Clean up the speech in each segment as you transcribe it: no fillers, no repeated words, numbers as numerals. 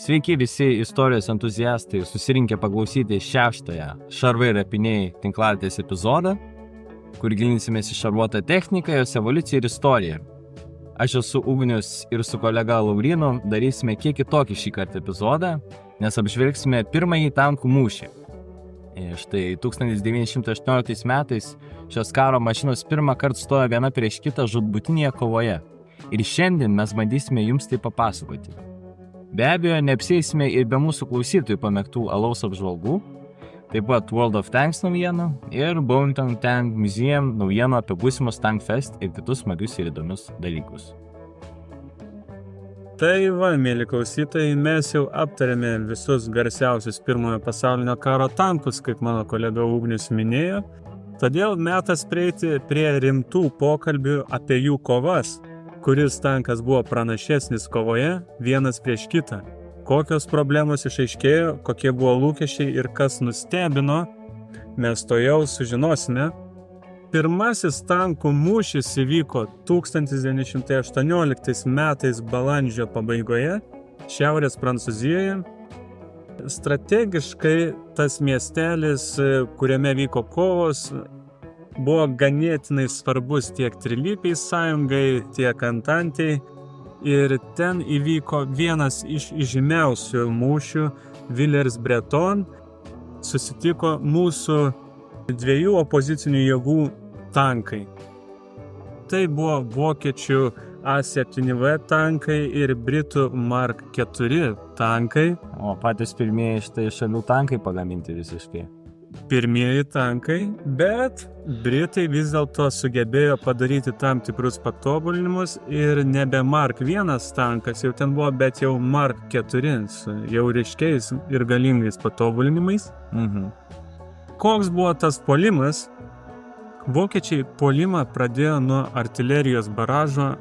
Sveiki visi istorijos entuziastai susirinkę paklausyti 6-ąją Šarvai ir apiniai tinklalaidės epizodą, kur gilinsimės į šarvuotą techniką, jos evoliuciją ir istoriją. Aš esu Ugnius ir su kolega Laurynu darysime kiek kitokį šį kartą epizodą, nes apžvelgsime pirmąjį tankų mūšį. Štai 1918 metais šios karo mašinos pirmą kartą stojo viena prieš kitą žūtbūtinėje kovoje. Ir šiandien mes bandysime jums tai papasakoti. Be abejo, neapsieisime ir be mūsų klausytojų pamėgtų alaus apžvalgų, taip pat World of Tanks naujienų ir Boonton Tank Museum naujienų apie būsimus Tank Fest ir kitus smagius ir įdomius dalykus. Tai va, mėly klausytojai, mes jau aptarėme visus garsiausius pirmojo pasaulinio karo tankus, kaip mano kolega Ugnius minėjo, todėl metas prieiti prie rimtų pokalbių apie jų kovas, kuris tankas buvo pranašesnis kovoje vienas prieš kitą, kokios problemos išaiškėjo, kokie buvo lūkesčiai ir kas nustebino, mes to jau sužinosime. Pirmasis tankų mūšis įvyko 1918 metais balandžio pabaigoje Šiaurės Prancūzijoje. Strategiškai tas miestelis, kuriame vyko kovos, buvo ganėtinai svarbus tiek Trilypiai sąjungai, tiek Antantei. Ir ten įvyko vienas iš įžymiausių mūšių, Villers-Breton, susitiko mūsų dviejų opozicinių jėgų tankai. Tai buvo vokiečių A7V tankai ir britų Mark IV tankai. O patys pirmieji štai šalių tankai pagaminti visiškai. Pirmieji tankai, bet britai vis dėlto sugebėjo padaryti tam tikrus patobulinimus ir nebe Mark I tankas jau ten buvo, bet jau Mark IV su jau ryškiais ir galingais patobulinimais. Koks buvo tas puolimas? Vokiečiai puolimą pradėjo nuo artilerijos baražo,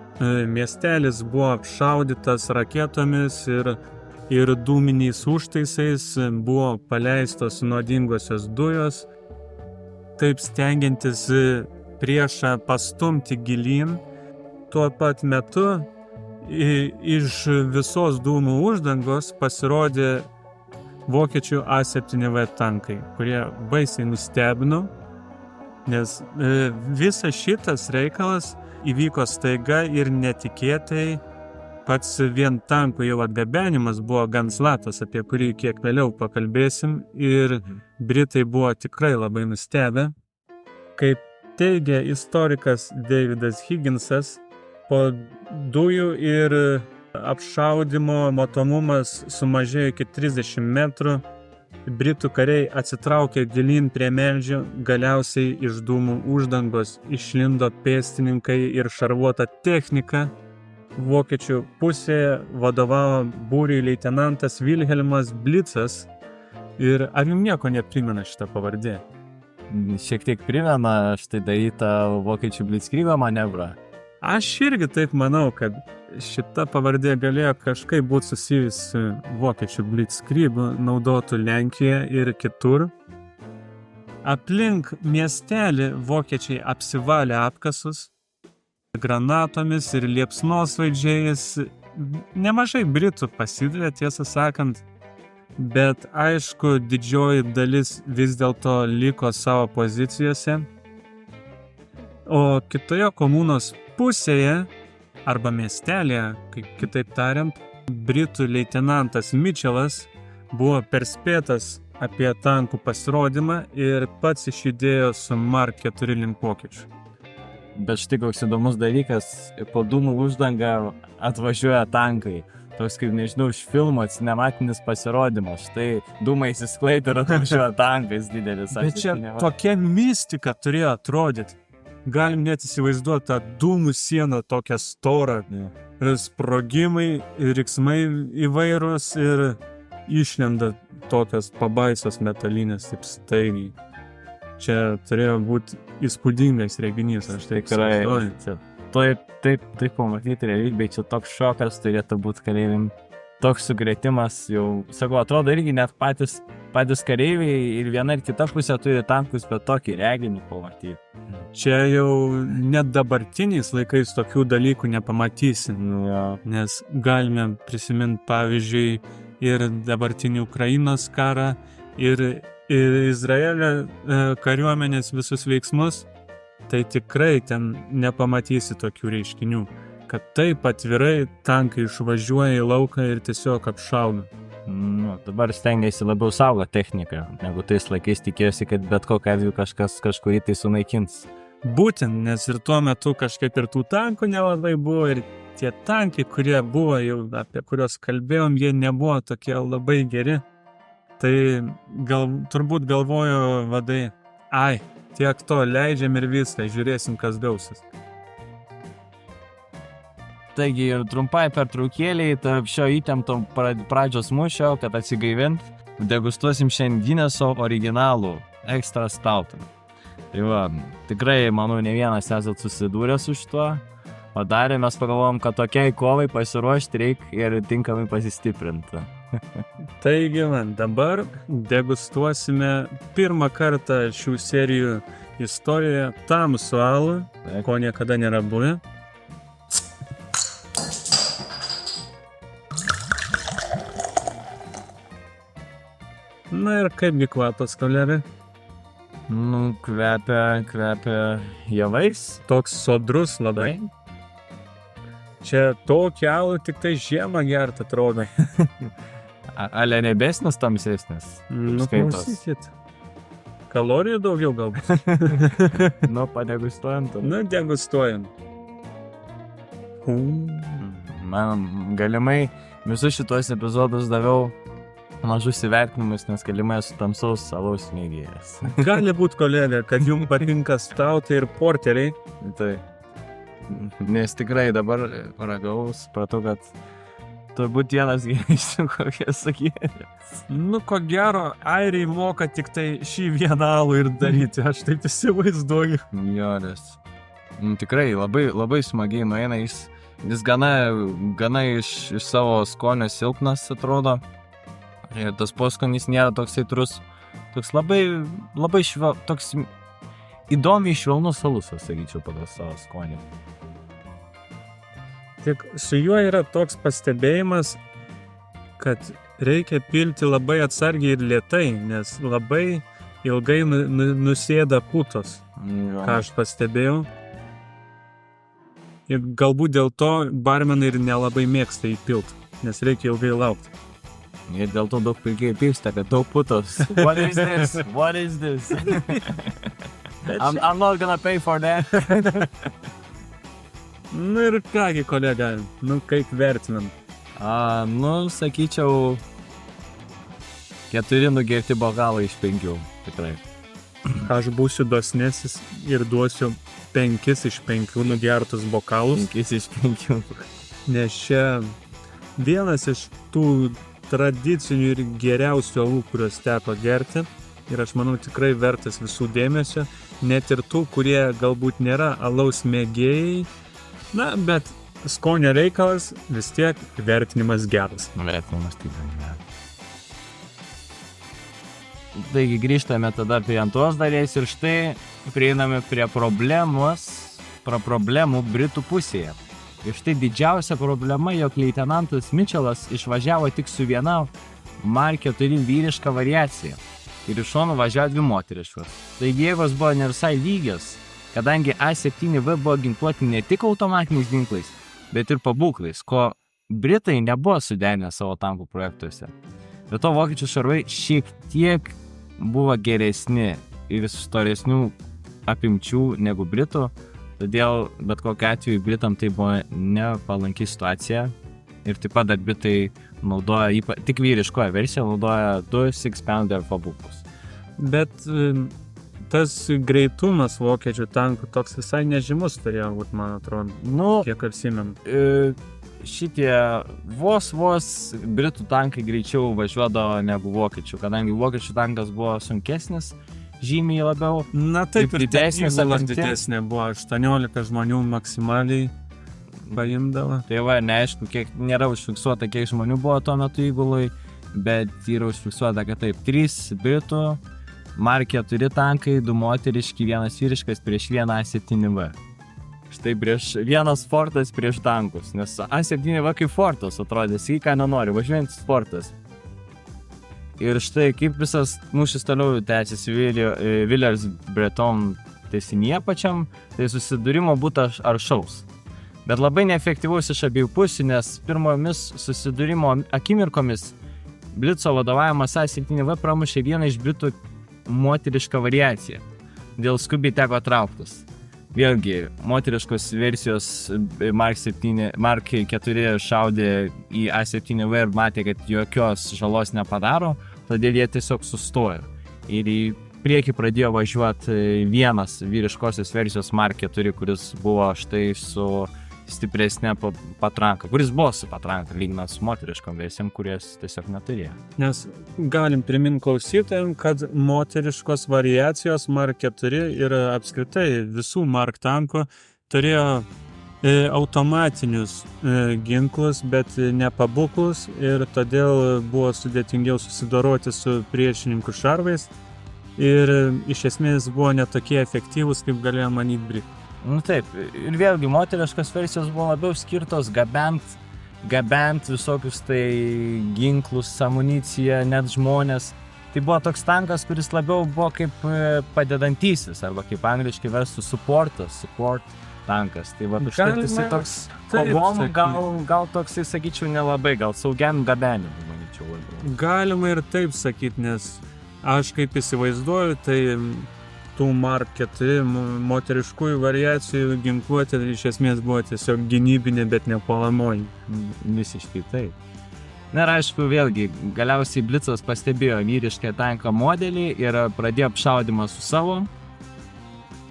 miestelis buvo apšaudytas raketomis ir dūminiais užtaisais, buvo paleistos nuodingosios dujos, taip stengiantis priešą pastumti gilyn. Tuo pat metu iš visos dūmų uždangos pasirodė vokiečių A7V tankai, kurie baisiai nustebino, nes visas šitas reikalas įvyko staiga ir netikėtai. Pats vien tankų jau atgabenimas buvo gan slaptas, apie kurį kiek vėliau pakalbėsim, ir britai buvo tikrai labai nustebę. Kaip teigia istorikas Davidas Higginsas, po dujų ir apšaudymo matomumas sumažėjo iki 30 metrų, britų kariai atsitraukė gilyn prie medžių, galiausiai iš dūmų uždangos išlindo pėstininkai ir šarvuota technika. Vokiečių pusėje vadovavo būriui leitenantas Wilhelmas Blitzas. Ir ar jums nieko neprimena šitą pavardė? Šiek tiek primena štai darytą vokiečių Blitzkriego manevrą. Aš irgi taip manau, kad šita pavardė galėjo kažkaip būti susijusi vokiečių Blitzkriegu naudotų Lenkijoje ir kitur. Aplink miestelį vokiečiai apsivalė apkasus granatomis ir liepsnosvaidžiais. Nemažai britų pasidavė, tiesą sakant, bet aišku, didžioji dalis vis dėlto liko savo pozicijose. O kitoje komunos pusėje, arba miestelėje, kaip kitaip tariant, britų leitenantas Mitchellas buvo perspėtas apie tankų pasirodymą ir pats išjudėjo su Mark IV link vokiečių. Bet štai koks įdomus dalykas, po dūmų uždangą atvažiuoja tankai. Toks kaip, nežinau, iš filmo cinematinis pasirodymas. Štai dūmai įsisklaido ir atvažiuoja tankais didelis. Bet čia tokia mistika turėjo atrodyti. Galim net įsivaizduoti tą dūmų sieną tokią storą. Sprogimai, riksmai įvairūs ir išlenda tokios pabaisos metalinės taip staigiai. Čia turėjo būti įspūdingas reginys, aš taip įsivaizduoju. Taip pamatyti realybėj, čia toks šokas turėtų būti kareiviam. Toks sukrėtimas jau, sakau, atrodo irgi net patys kareiviai ir viena ir kita pusė turi tankus, bet tokį reginį pamatyti. Čia jau net dabartiniais laikais tokių dalykų nepamatysi, nes galime prisiminti, pavyzdžiui, ir dabartinį Ukrainos karą, ir Izraelio kariuomenės visus veiksmus, tai tikrai ten nepamatysi tokių reiškinių, kad taip atvirai tankai išvažiuoja į lauką ir tiesiog apšauna. Nu, dabar stengiasi labiau saugo techniką, negu tais laikais tikėjosi, kad bet kokiu atveju kažkas kažkurį tai sunaikins. Būtent, nes ir tuo metu kažkaip ir tų tankų nelabai buvo, ir tie tankai, kurie buvo jau, apie kuriuos kalbėjom, jie nebuvo tokie labai geri. Tai turbūt galvojo vadai, tiek to leidžiam ir viską, žiūrėsim, kas gausis. Taigi ir trumpai pertraukėliai tarp šio įtempto pradžios mūšio, kad atsigaivint, degustuosim šiandieneso originalų Extra Stoutą. Tai va, tikrai, manau, ne vienas esat susidūrę su šituo, o dar mes pagalvom, kad tokiai kovai pasiruošti reikia ir tinkamai pasistiprinti. Taigi, dabar degustuosime pirmą kartą šių serijų istorijoje tamsų alų, ko niekada nėra buvę. Na ir kaipgi kvapas, kolega? Nu, kvepia javais. Toks sodrus labai. Čia tokį alų tik tai žiemą gert atrodo. Ale nebesnis tamsesnis? Nu, klausykit. Kalorijų daugiau galbūt. Nu, padegustuojant. Nu, degustuojant. Man galimai visus šitos epizodus daviau mažus įvertinimus, nes galimai esu tamsaus alaus mėgėjas. Gali būt, kolega, kad jums patinka stautai ir porteriai. Tai, nes tikrai dabar ragavau, supratau, kad turbūt vienas geriausių kokie sakėlės. Nu, ko gero, airiai moka tik tai šį vieną alų ir daryti, aš taip įsivaizduoju. Jo, nes tikrai labai smagiai nueina, jis gana iš savo skonio silpnas atrodo. Ir tas poskonys nėra toks aitrus, toks labai toks įdomiai švelnus alus, sakyčiau, pagal savo skonį. Tik su juo yra toks pastebėjimas, kad reikia pilti labai atsargiai ir lėtai, nes labai ilgai nusėda putos, ką aš pastebėjau. Ir galbūt dėl to barmenai ir nelabai mėgsta įpilt, nes reikia ilgai laukti. Ir dėl to daug pirkėjų pyksta, kad daug putos. What is this? What is this? I'm not gonna pay for that. Nu ir kągi, kolega, kaip vertinam? Sakyčiau, 4 nugerti bokalai iš 5, tikrai. Aš būsiu dosnesis ir duosiu 5 iš 5 nugertus bokalus. 5 iš 5. Nes čia vienas iš tų tradicinių ir geriausių alų, kuriuos teko gerti. Ir aš manau tikrai vertas visų dėmesio. Net ir tų, kurie galbūt nėra alaus mėgėjai. Na, bet skonio reikalas vis tiek vertinimas geras. Vertinimas tikrai geras. Taigi grįžtame tada prie antros dalies ir štai prieiname prie problemų Britų pusėje. Ir štai didžiausia problema, jog leitenantas Mitchellas išvažiavo tik su viena Mark 4 vyriška variacija ir iš šonų važiavo 2 moteriškos. Taigi jėgos buvo ne visai lygios, kadangi A7V buvo ginkluoti ne tik automatiniais ginklais, bet ir pabūklais, ko Britai nebuvo suderinę savo tankų projektuose. Be to vokiečių šarvai šiek tiek buvo geresni ir storesnių apimčių negu Britų. Todėl bet kokiu atveju Britam tai buvo nepalanki situacija ir taip pat dar Britai naudoja, tik vyriškoje versijoje naudoja 2 6-pounder pabūklus. Bet tas greitumas vokiečių tankų toks visai nežymus turėjo būt, man atrodo, kiek atsimenu. Šitie vos Britų tankai greičiau važiuodavo negu vokiečių, kadangi vokiečių tankas buvo sunkesnis, žymiai labiau. Na taip, ir didesnė buvo, 18 žmonių maksimaliai paimdavo. Tai va, neaišku, nėra užfiksuota, kiek žmonių buvo tuo metu įgulai, bet yra užfiksuota, kad taip, 3 Britų, Mark 4 tankai, 2 moteriški, 1 vyriškas prieš 1 A7V. Štai vienas fortas prieš tankus, nes A7V kaip fortas atrodė, ką nenori, važiuojantis fortas. Ir štai kaip visas mūšis toliau tęsiasi Villers-Breton tęsinyje pačiam, tai susidūrimo būta aršaus. Bet labai neefektyvaus iš abiejų pusių, nes pirmomis susidūrimo akimirkomis Blitzo vadovavimas A7V pramušė vieną iš Britų moterišką variaciją. Dėl skubiai teko trauktis. Vėlgi, moteriškos versijos Mark 4 šaudė į A7V ir matė, kad jokios žalos nepadaro, todėl jie tiesiog sustojo. Ir į priekį pradėjo važiuoti vienas vyriškosios versijos Mark 4, kuris buvo štai su stipresnė patranka, kuris buvo su patranka, lyginant su moteriškom versijom, kurias tiesiog neturėjo. Nes galim priminti klausytojams, kad moteriškos variacijos Mark 4 ir apskritai visų Mark tankų turėjo automatinius ginklus, bet nepabuklus, ir todėl buvo sudėtingiau susidoroti su priešininkų šarvais ir iš esmės buvo netokie efektyvūs, kaip galėjo manyti Britai. Nu taip, ir vėlgi moteriškos versijos buvo labiau skirtos gabent visokius tai ginklus, amuniciją, net žmonės. Tai buvo toks tankas, kuris labiau buvo kaip padedantysis, arba kaip angliškai verstų support tankas. Tai va, štai toks kovom, gal toksai, sakyčiau, nelabai, gal saugiam gabenimui, manyčiau, labiau. Galima ir taip sakyti, nes aš kaip įsivaizduoju, tai tų Mark 4 moteriškųjų variacijų ginkluotė iš esmės buvo tiesiog gynybinė, bet nepuolamoji. Visiškai taip. Na ir aišku, vėlgi, galiausiai Blitzas pastebėjo vyrišką tanką modelį ir pradėjo apšaudimą su savo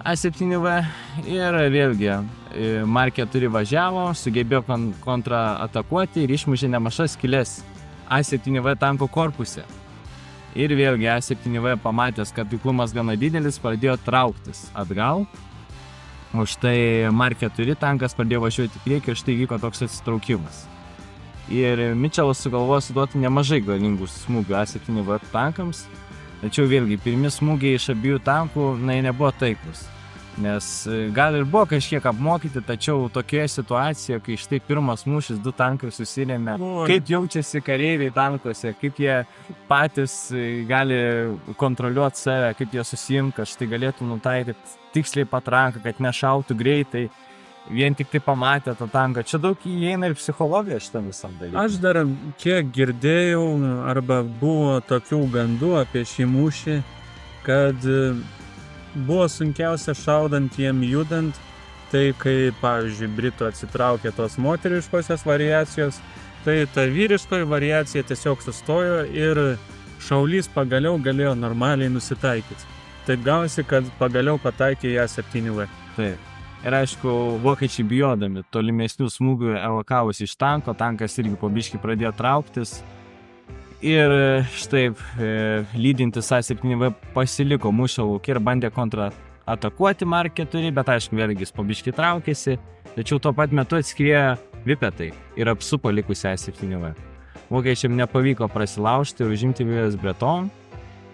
A7V. Ir vėlgi, Mark 4 važiavo, sugebėjo kontraatakuoti ir išmušė nemažas skyles A7V tanko korpuse. Ir vėlgi A7V pamatęs, kad taiklumas gana didelis, pradėjo trauktis atgal. O štai Mark 4 tankas pradėjo važiuoti į priekį ir štai vyko toks atsitraukimas. Ir Mitchellas sugalvojo suduoti nemažai galingų smūgių A7V tankams. Tačiau vėlgi, pirmi smūgiai iš abiejų tankų nebuvo taiklus. Nes gal ir buvo kažkiek apmokyti, tačiau tokioje situacijoje, kai štai pirmas mūšis, du tankai susirėmė, kaip jaučiasi kareiviai tankuose, kaip jie patys gali kontroliuoti save, kaip jie susijimti, kad štai galėtų nutaikyti tiksliai patranką, kad nešautų greitai, vien tik tai pamatė tą tanką. Čia daug įeina ir psichologija šitam visam dalykui. Aš dar kiek girdėjau, arba buvo tokių gandų apie šį mūšį, kad buvo sunkiausia šaudant jiem judant, tai kai, pavyzdžiui, Britų atsitraukė tos moteriškosios variacijos, tai ta vyriškoji variacija tiesiog sustojo ir šaulys pagaliau galėjo normaliai nusitaikyti. Taip gausi, kad pagaliau pataikė į A7V. Taip. Ir aišku, vokiečiai bijodami tolimesnių smūgių evakavosi iš tanko, tankas irgi po biškį pradėjo trauktis. Ir štai lydintis A7V pasiliko mūšio lauke ir bandė kontraatakuoti Mark 4, bet aišku, vėlgi jis po biškį traukėsi, tačiau tuo pat metu atskriejo Vipetai ir apsupo likusią A7V. Vokiečiam nepavyko prasilaužti ir užimti Villers-Breton,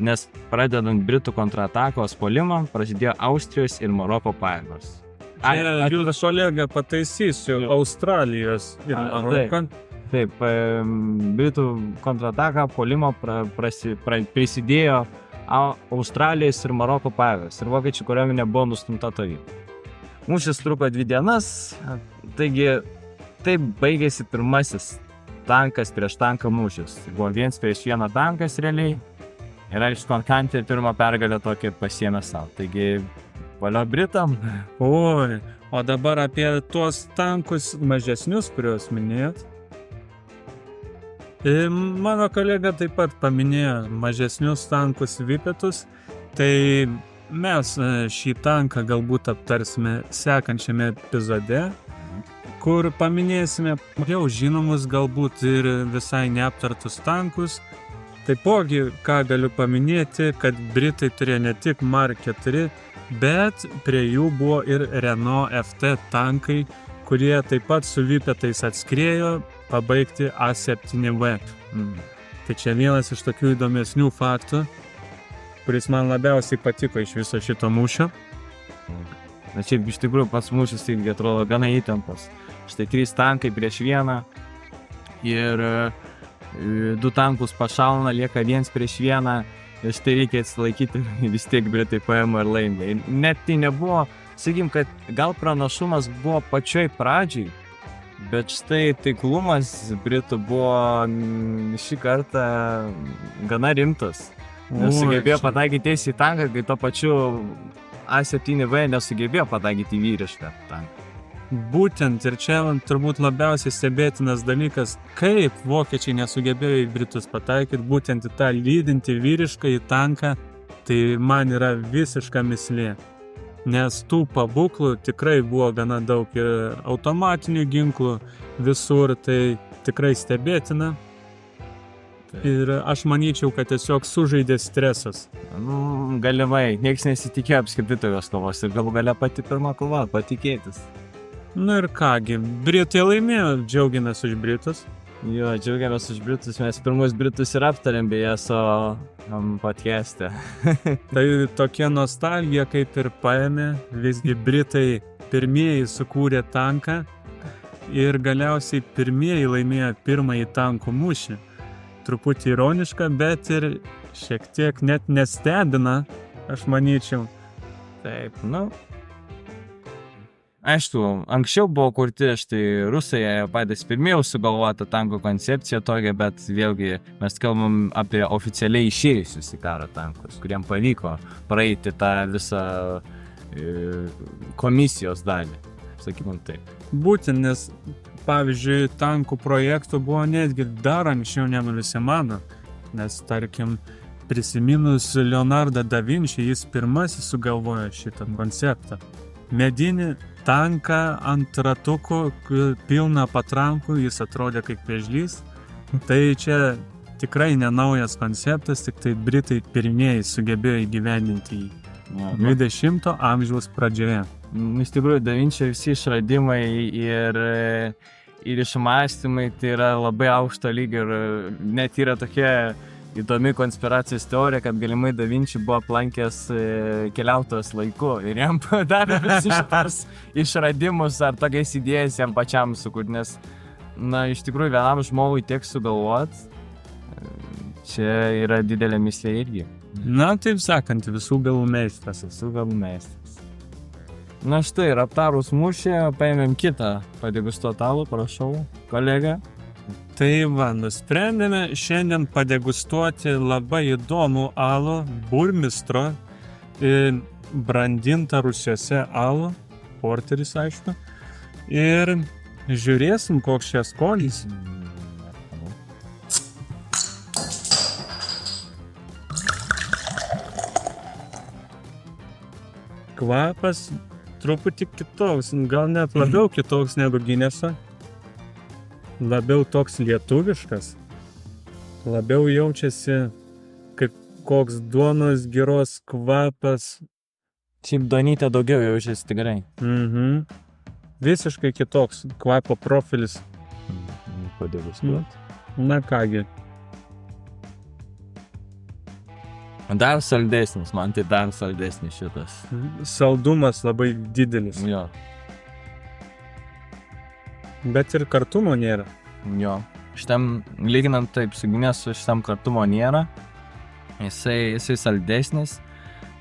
nes pradedant Britų kontratakos puolimą prasidėjo Austrijos ir Maroko pajėgos. Jūs kolegą pataisysiu, Australijos ir Maroko. Taip, Britų kontrataką puolimo prisidėjo Australijos ir Maroko pajėgos ir vokiečių kariuomenė buvo nustumta tolyn. Mūšis truko 2 dienas, taigi taip baigėsi pirmasis tankas prieš tanką mūšis. Buvo 1 prieš 1 tankas realiai ir aišku, Kantė pirmą pergalę tokį pasiėmė savo. Taigi, valio Britam. Oi, o dabar apie tuos tankus mažesnius, kuriuos minėjot. Mano kolega taip pat paminėjo mažesnius tankus Vipetus, tai mes šį tanką galbūt aptarsime sekančiame epizode, kur paminėsime jau žinomus galbūt ir visai neaptartus tankus. Taipogi, ką galiu paminėti, kad Britai turėjo ne tik Mark 4, bet prie jų buvo ir Renault FT tankai, kurie taip pat su Vipetais atskriejo pabaigti A7V. Tai čia vienas iš tokių įdomesnių faktų, kuris man labiausiai patiko iš viso šito mūšio. Na čia iš tikrųjų pats mūšis irgi atrodo gana įtemptas. Štai 3 tankai prieš 1 ir du tankus pašauna, lieka viens prieš vieną, ir štai reikia atsilaikyti ir vis tiek Britai paima ir laimė. Net tai nebuvo, sakykim, kad gal pranašumas buvo pačioj pradžiai, bet štai taiklumas Britų buvo šį kartą gana rimtas. Nesugebėjo pataikyti tiesiai į tanką, kai to pačiu A7V nesugebėjo pataikyti vyrišką tanką. Būtent, ir čia turbūt labiausiai stebėtinas dalykas, kaip vokiečiai nesugebėjo į Britus pataikyti, būtent į tą lydintį vyrišką į tanką, tai man yra visiška mislė. Nes tų pabūklų tikrai buvo gana daug ir automatinių ginklų visur, tai tikrai stebėtina. Ir aš manyčiau, kad tiesiog sužaidė stresas. Galimai, nieks nesitikėjo apskritai tokios kovos ir galų gale pati pirma kova, patikėtis. Ir kągi, Britai laimėjo, džiaugiamės už Britus. Jo, džiaugiamės už Britus, mes pirmus Britus ir aptarėm beje savo podcast'e. Tai tokia nostalgija kaip ir paėmė, visgi Britai pirmieji sukūrė tanką ir galiausiai pirmieji laimėjo pirmąjį tankų mūšį. Truputį ironiška, bet ir šiek tiek net nestebina, aš manyčiau. Taip, aišku, anksčiau buvo kurti, štai rusai patys pirmieji sugalvota tanko koncepcija tokia, bet vėlgi mes kalbam apie oficialiai išėjusius į karą tankus, kuriem pavyko praeiti tą visą komisijos dalį, sakykim taip. Būtent, nes pavyzdžiui, tankų projektų buvo netgi dar anksčiau negu visi mano, nes tarkim, prisiminus Leonardą da Vinci, jis pirmasis sugalvojo šitą konceptą. Medinį tanką ant ratukų, pilną patrankų, jis atrodė kaip vėžlys. Tai čia tikrai nenaujas konceptas, tik tai Britai pirmieji sugebėjo įgyvendinti jį 20 amžiaus pradžioje. Iš tikrųjų, Da Vinci visi išradimai ir išmąstymai tai yra labai aukšto lygio ir net yra tokia įdomi konspiracijos teorija, kad galimai Da Vinci buvo aplankęs keliautojas laiku ir jam davė visus šitas išradimus ar tokias idėjas jam pačiam sukurti, nes, iš tikrųjų vienam žmogui tiek sugalvot, čia yra didelė mislė irgi. Taip sakant, visų galų meistras. Štai, ir aptarus mūšį, paėmėm kitą padegustuotą alų, prašau, kolega. Tai nusprendėme šiandien padegustuoti labai įdomų alų, burmistro, brandintą rūsiuose alų, porteris aišku, ir žiūrėsim, koks čia skonis. Kvapas truputį kitoks, gal net labiau kitoks negu Gineso. Labiau toks lietuviškas, labiau jaučiasi kaip koks duonos giros kvapas. Šiaip duonytė daugiau jaučiasi tikrai. Visiškai kitoks kvapo profilis. Padegustuot. Kągi. Dar saldesnis, man tai dar saldesnis šitas. Saldumas labai didelis. Jo. Bet ir kartumo nėra. Jo. Šitam, lyginant taip su Ginesu, šitam kartumo nėra. Jisai saldesnis,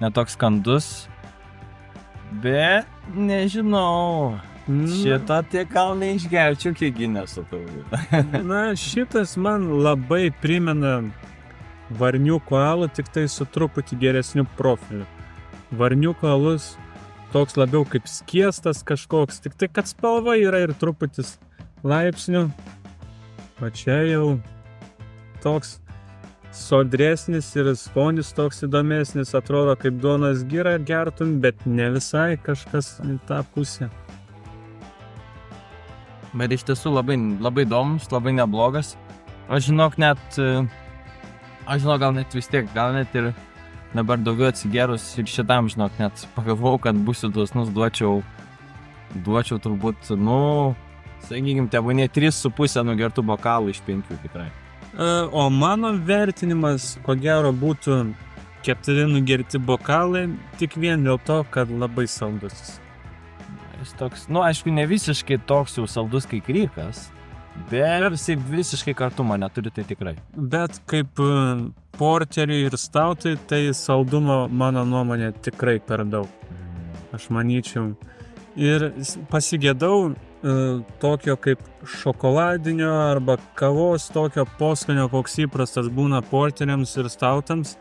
netoks skandus. Bet, nežinau, šitą tiek gal neišgerčiau kiek Gineso turbūt. Šitas man labai primena varniuko alų, tik tai su truputį geresniu profiliu. Varniuko alus toks labiau kaip skiestas kažkoks, tik tai kad spalva yra ir truputis laipsnių. O čia jau toks sodresnis ir skonis toks įdomesnis, atrodo kaip duonos girą gertum, bet ne visai kažkas į tą pusę. Bet iš tiesų labai įdomus, labai neblogas. Aš žinau, gal net vis tiek, gal net ir dabar daugiau atsigerus ir šitam, žinok, net pagalvojau, kad būsiu dosnus, duočiau turbūt, sakykim, tebūnie 3,5 nugertų bokalų iš 5 tikrai. O mano vertinimas, ko gero, būtų 4 nugerti bokalai, tik vien dėl to, kad labai saldus. Jis toks, aišku, ne visiškai toks jau saldus kaip Krykas, Bet jisai visiškai kartumo neturi, tai tikrai. Bet kaip porteriai ir stautai, tai saldumo mano nuomonė tikrai per daug. Aš manyčiau. Ir pasigėdau tokio kaip šokoladinio arba kavos tokio poskonio, koks įprastas būna porteriams ir stautams.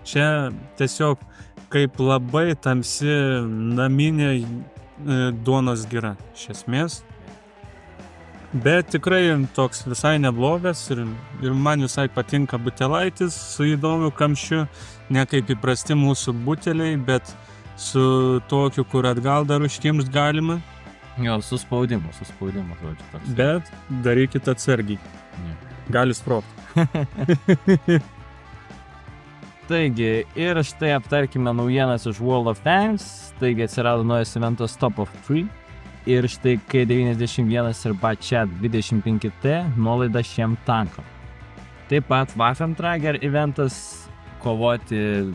Čia tiesiog kaip labai tamsi naminė duonos gira, iš esmės. Bet tikrai toks visai neblogas ir man visai patinka butelaitis su įdomiu kamščiu, ne kaip įprasti mūsų buteliai, bet su tokiu, kur atgal dar užkimšt galima. Jo, su spaudimu, žodžiu. Toks. Bet darykit atsargiai. Gali sprogti. Taigi, ir štai aptarkime naujienas iš World of Tanks. Taigi atsirado naujas eventas Top of 3. Ir štai K91 ir Batchat 25T nuolaida šiem tankam. Taip pat Waffentrager eventas kovoti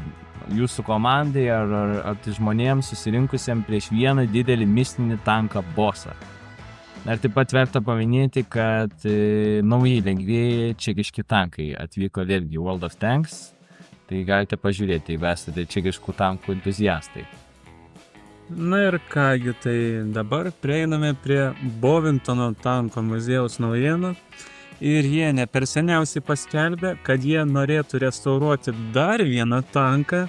jūsų komandai ar žmonėms susirinkusiem prieš vieną didelį mistinį tanką bossą. Ir taip pat verta paminėti, kad naujai lengvieji čekiški tankai atvyko vėlgi World of Tanks. Tai galite pažiūrėti, jeigu esate čekiškų tankų entuziastai. Na ir kągi, tai dabar prieiname prie Bovingtono tanko muziejaus naujienų. Ir jie ne per seniausiai paskelbė, kad jie norėtų restauruoti dar vieną tanką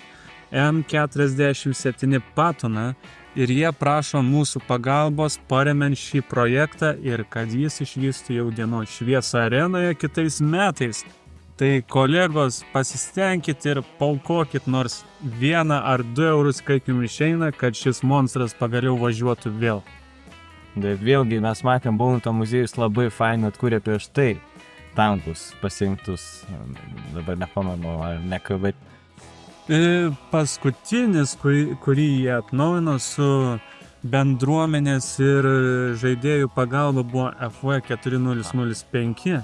M47 Pattoną ir jie prašo mūsų pagalbos paremiant šį projektą ir kad jis išvystų jau dienos šviesą arenoje kitais metais. Tai kolegos, pasistengkit ir paukokit nors 1 ar 2 eurus, kaip jums išeina, kad šis monstras pagaliau važiuotų vėl. Bet vėlgi mes matėm, Bovingtono muziejus labai fainai atkūrė prieš tai tankus pasirinktus, dabar nepamenu, ar ne KB. Paskutinis, kurį jie atnaujino su bendruomenės ir žaidėjų pagalba, buvo FV4005.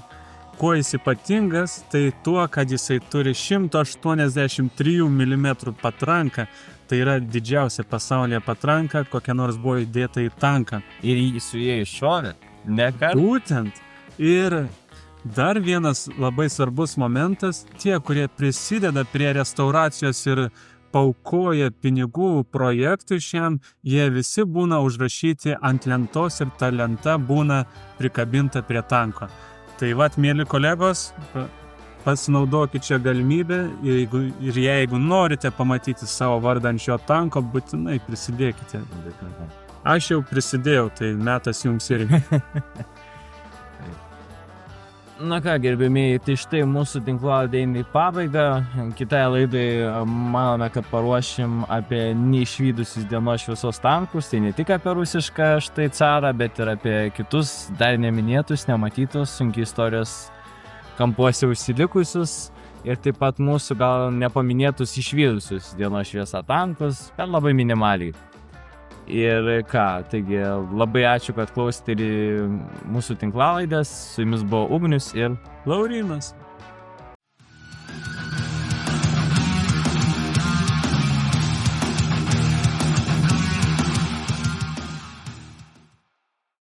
Kuo jis ypatingas, tai tuo, kad jisai turi 183 mm patranką. Tai yra didžiausia pasaulyje patranka, kokia nors buvo įdėta į tanką. Ir jį su jie iššovė? Būtent. Ir dar vienas labai svarbus momentas, tie, kurie prisideda prie restauracijos ir paukoja pinigų projektui šiam, jie visi būna užrašyti ant lentos ir ta lenta būna prikabinta prie tanko. Tai vat, mėly kolegos, pasinaudokit čia galimybę ir jeigu norite pamatyti savo vardą ant šio tanko, būtinai prisidėkite. Aš jau prisidėjau, tai metas jums irgi. Na ką, gerbėmiai, tai štai mūsų tinklalaidė eina į pabaigą. Kitai laidai manome, kad paruošim apie neišvydusius dienos šviesos tankus. Tai ne tik apie rusišką štai carą, bet ir apie kitus dar neminėtus, nematytus, sunkiai istorijos kampuose užsilikusius. Ir taip pat mūsų gal nepaminėtus išvydusius dienos šviesą tankus, bet labai minimaliai. Ir ką, taigi labai ačiū, kad klausėte mūsų tinklalaidės. Su jumis buvo Ugnius ir Laurynas.